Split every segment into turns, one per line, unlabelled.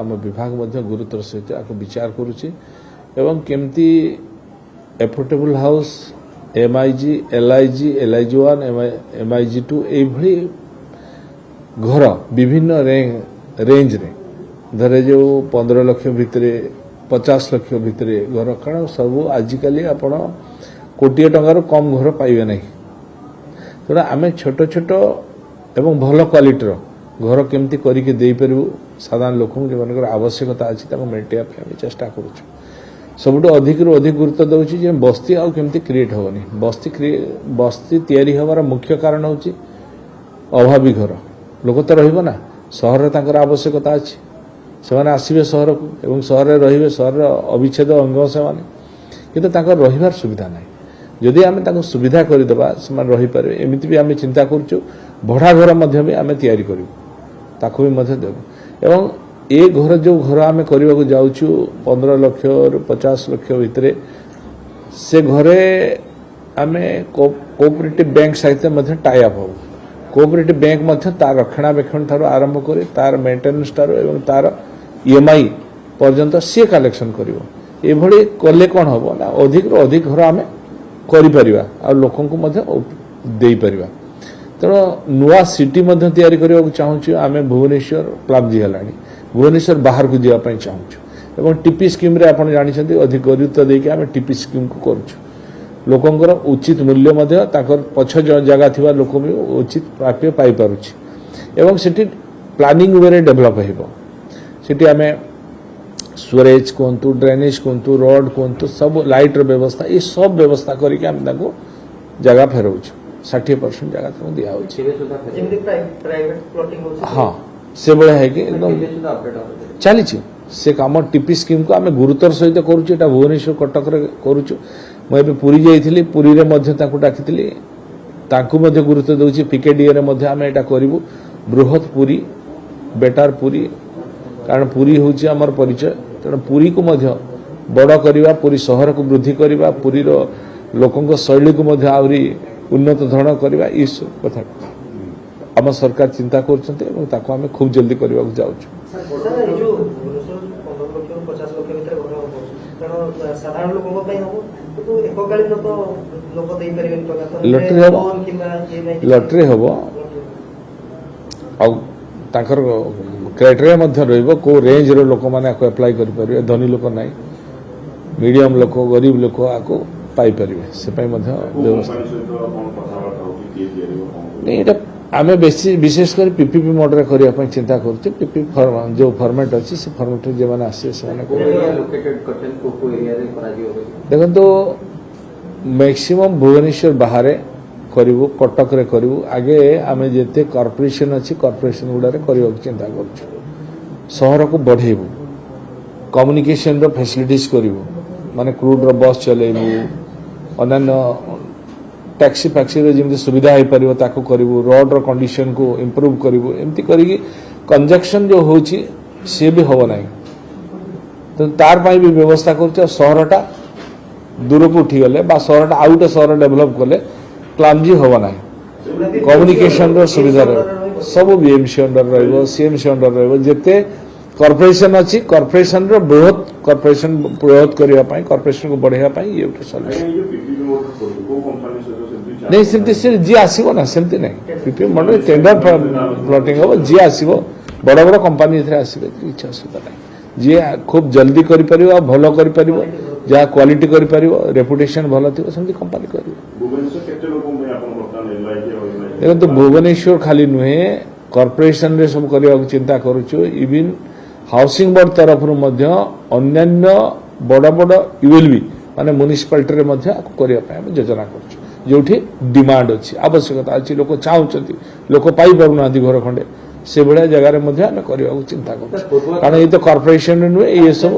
आम विभाग गुरुतर सहित आपको विचार करुच्ची एवं केमती affordable house MIG LIG LIG1 MIG2 ये घर विभिन्न रेंज रे धरे जो 15 लाख भितर 50 लाख भितर घर कारण सब आजिकली आपण कोटी टंकार कम घर पाइबे नहीं तेना आम छोट छोट एवं भल क्वालिटीर घर केमती करके दे पारू साधारण लोक जो आवश्यकता अच्छी मेटेवा चेष्टा करुँ सबुठ अधिक रु अधिक गुरुत्व दूसरी जे बस्ती आउ केमती क्रिएट होनी बस्ती तैयारी हमार मुख्य कारण हूँ अभावी घर लोक तो रहा सहर तांकर आवश्यकता अच्छी से आसवे सहर को एवं सहर रे सहर अविच्छेद अंग से किंतु रहिबार सुविधा ना जदि आम सुविधा करदेबा से रहीपर एमती भी आम चिंता करुँ भड़ा घर भी आम तैयारी करूँ ताकू भी देव एवं ए घर जो घर आम करने जाऊँ 15 लाख रु 50 लाख भितर से घरे आम कोऑपरेटिव बैंक सहित टाई अप हो कोऑपरेटिव बैंक तार रक्षणाबेक्षण ठार आरंभ कर तार मेंटेनेंस ठार एवं तार EMI पर्यंत सी कलेक्शन कर कले कौन हम ना अधिक रु अधिक घर आम कर लोक देपर तेणु नुआ सिटी तैयारी करने चाहूँ आम भुवनेश्वर प्लाब्जी है भुवनेश्वर बाहर को जावाई चाहूँ एवं टीपी स्कीम रे आपण जानी अधिक गुरुत्व देके आम टीपी स्कीम को करूँ लोकंर उचित मूल्य पछ जगह थी लोक भी उचित प्राप्य पाई पारुछि एवं सेठी प्लानिंग वे डेभलप होती आम स्टोरेज कहतु ड्रेनेज कहतु रोड कहतु सब लाइट व्यवस्था ये सब व्यवस्था करके आम जगह फेराऊ 60% जगह दिया हाँ से भाया है कि एकदम चली से कम टीपी स्कीम को आम गुरुतर सहित करुँ भुवनेश्वर कटक करुँ मुझे पुरी जाइली पुरी रे डाकी गुरुत्व दूसरी PKDA रे आम यहाँ करूँ बृहत पुरी बेटार पुरी कारण पुरी हूँ आमर परिचय तेणु पुरी को बड़ करवा पुरी सहर को वृद्धि करवा पुरीर लोकों शैली को आहरी उन्नत धरण करवा ये सब कथा आम सरकार चिंता कर खूब जल्दी करने जाऊँ लटरी हम आर क्राइटेरिया रो रेंज रो लोक मैंने अप्लाई करें धनी लोक ना मीडियम लोक गरीब लोक आपको पाइपर से व्यवस्था नहीं आम विशेष कर PPP मॉडल करने चिंता करुँ पीपी जो फॉर्मेट अच्छी से फॉर्मेट जो मैंने आसे देखो मैक्सिमम भुवनेश्वर बाहर करूँ कटक रे करूँ आगे आम जिते कॉर्पोरेशन अच्छी कॉर्पोरेशन गुड़ा करने चिंता करूँ सहर को बढ़ेबू कम्युनिकेशन रो फैसिलिटीज करूँ माने क्रूड रो बस चलेबू अन्य टैक्सी फैक्सी जमी सुविधा हो पार ताकू करूँ रोड रो कंडीशन को इम्प्रूव करूँ एमती करी कंजक्शन जो होची सी भी हम ना तो तार भी व्यवस्था कर सहरटा दूर को उठीगले सहरटा आउ गोटे सहर डेभलप कले क्लामजी हम ना कम्युनिकेशन रो सुविधा सब BMC अंडर CMC अंडर रते कॉर्पोरेशन अच्छी कॉर्पोरेशन रो बृहत करने कॉर्पोरेशन को बढ़ाई ये नहीं सेमती जी आसो ना सेमती नहीं PPP मॉडल टेंडर प्लॉटिंग हम जी आसो बड़ बड़ कंपानी आसवे किसी असुविधा ना जी खूब जल्दी कर भल कर जहाँ क्वालिटी कर रेपुटेशन भल थी सेमती कंपानी कर देखो भुवनेश्वर खाली नुहे कॉर्पोरेशन रे सब करने चिंता करुँ इवन हाउसिंग बोर्ड तरफ अन्य बड़ बड़ ULB माने म्युनिसिपालिटी रे करने योजना कर जो डिमांड अच्छी आवश्यकता अच्छी लोक चाहते लोक पाई पार ना घर खंडे से भाया जगार करने चिंता कर कारण ये तो कॉर्पोरेशन नुहे ये सब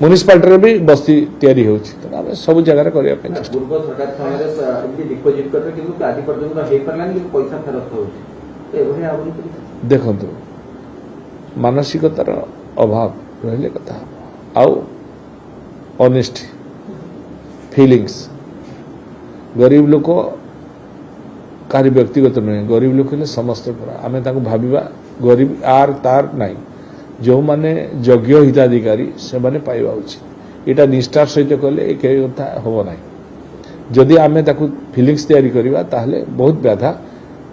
म्युनिसिपालिटी भी बस्ती तैयारी हो सब जगह करने देखो मानसिकतार अभाव रहिले कथा आउ ऑनेस्टी फीलिंग्स गरीब लोक कारी व्यक्तिगत नुहे गरीब लोक समस्त आम भाविबा गरीब आर तार नाई जो माने योग्य हिताधिकारी से माने पाइबा उचित एटा निष्ठार सहित कले एक कथा हम ना जदि आम ताकू फिलिंग्स तैयारी करवा ताहले बहुत बाधा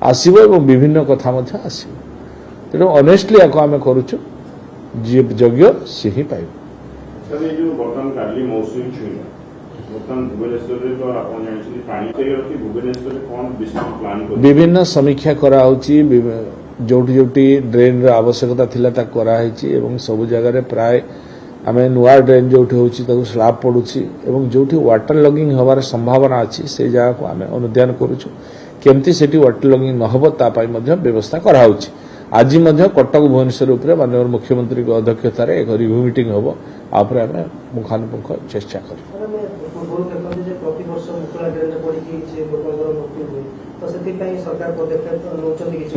आसब और विभिन्न कथा आसब तेणु ऑनेस्टली या आम करुचु जी योग्य सी ही पाइब
सर ये जो बर्तमान काली मौसम छुईला बर्तमान भुवनेश्वर रे तो आपण जानि पानी ते रखी भुवनेश्वर रे कोन विशेष प्लान कर
विभिन्न समीक्षा करा होची जोटी जोटी ड्रेन र आवश्यकता थिला ता करा हेची एवं सब जगह रे प्राय आमे नुआ ड्रेन जोटी होची ताकू स्लैब पडुची एवं जोटी वाटर लॉगिंग हवार संभावना अछि से जगह को आमे अनुध्यान करूछु केमती सेठी वाटर लॉगिंग न हबो ता पाई मध्ये व्यवस्था करा होची आज मध्य कटक भुवनेश्वर उपरे माननीय मुख्यमंत्री को अध्यक्षतार एक रिव्यू मीटिंग हम आपरे आम मुखानुमुख चेष्टा कर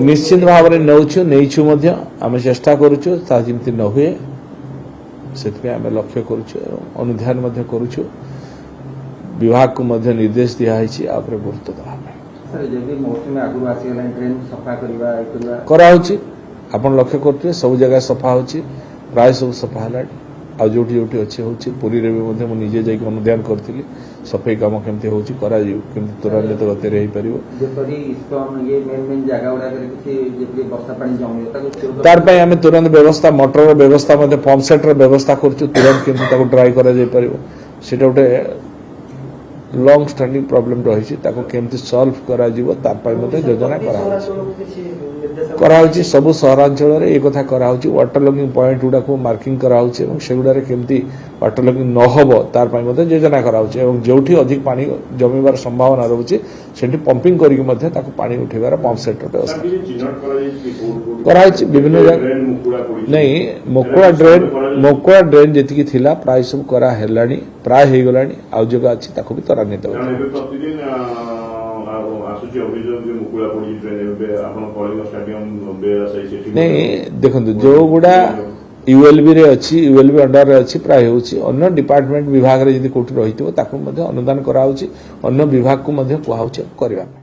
निश्चित भाव में नौछु आम चेष्टा करुचु जमी न हुए से आम लक्ष्य करुचु अनुध्यान करुचु विभाग को निर्देश दिखाई गुरुत्व देवा कराउची आपण लक्ष्य करते सब जगह सफा होची प्राय सब सफा है आ जोटी जोटी अच्छे होची पुरी रे भी मु निजे जाई अनुध्यान करथिली सफाई काम केमते होची करा जियो केमते तुरंत गति रही परिबो
जेपरी इस्कॉन ये मेन जगह उडा करे किछि जेपरी वर्षा पानी जमी ताको
तार पय हमें तुरंत व्यवस्था मोटर व्यवस्था मध्ये पंप सेट र व्यवस्था करछु तुरंत केमते ताको ट्राई करा जाई परिबो सेटा उठे लॉन्ग स्टैंडिंग प्रॉब्लम रही केमती सॉल्व करा जीवो तार पय मध्ये योजना करा सब सहरांचल रे एक कथा करा वाटर लॉगिंग पॉइंट गुडा को मार्किंग करा सेगुडा केमती वाटर लॉगिंग न होबो तार पय मध्ये योजना करा जोठी अधिक पानी जमीबार संभावना रहउची सेठी पंपिंग करी के मध्ये ताको पानी उठेबार पंप सेट व्यवस्था करा विभिन्न नहीं मोकुड़ा ड्रेन जेतिकी थिला प्राय सब करा हेलानी प्राय हे गलानी आ जगह अछि ताको भी त्वरान्वित नहीं देखो जो गुड़ा यूएलबी रे अच्छी यूएलबी अंडर रे अच्छी प्राय होची अन्य डिपार्टमेंट विभाग रे यदि कोठी रहितो ताको मध्ये अनुदान करा होची अन्य विभाग को मध्ये कुहा होची करबा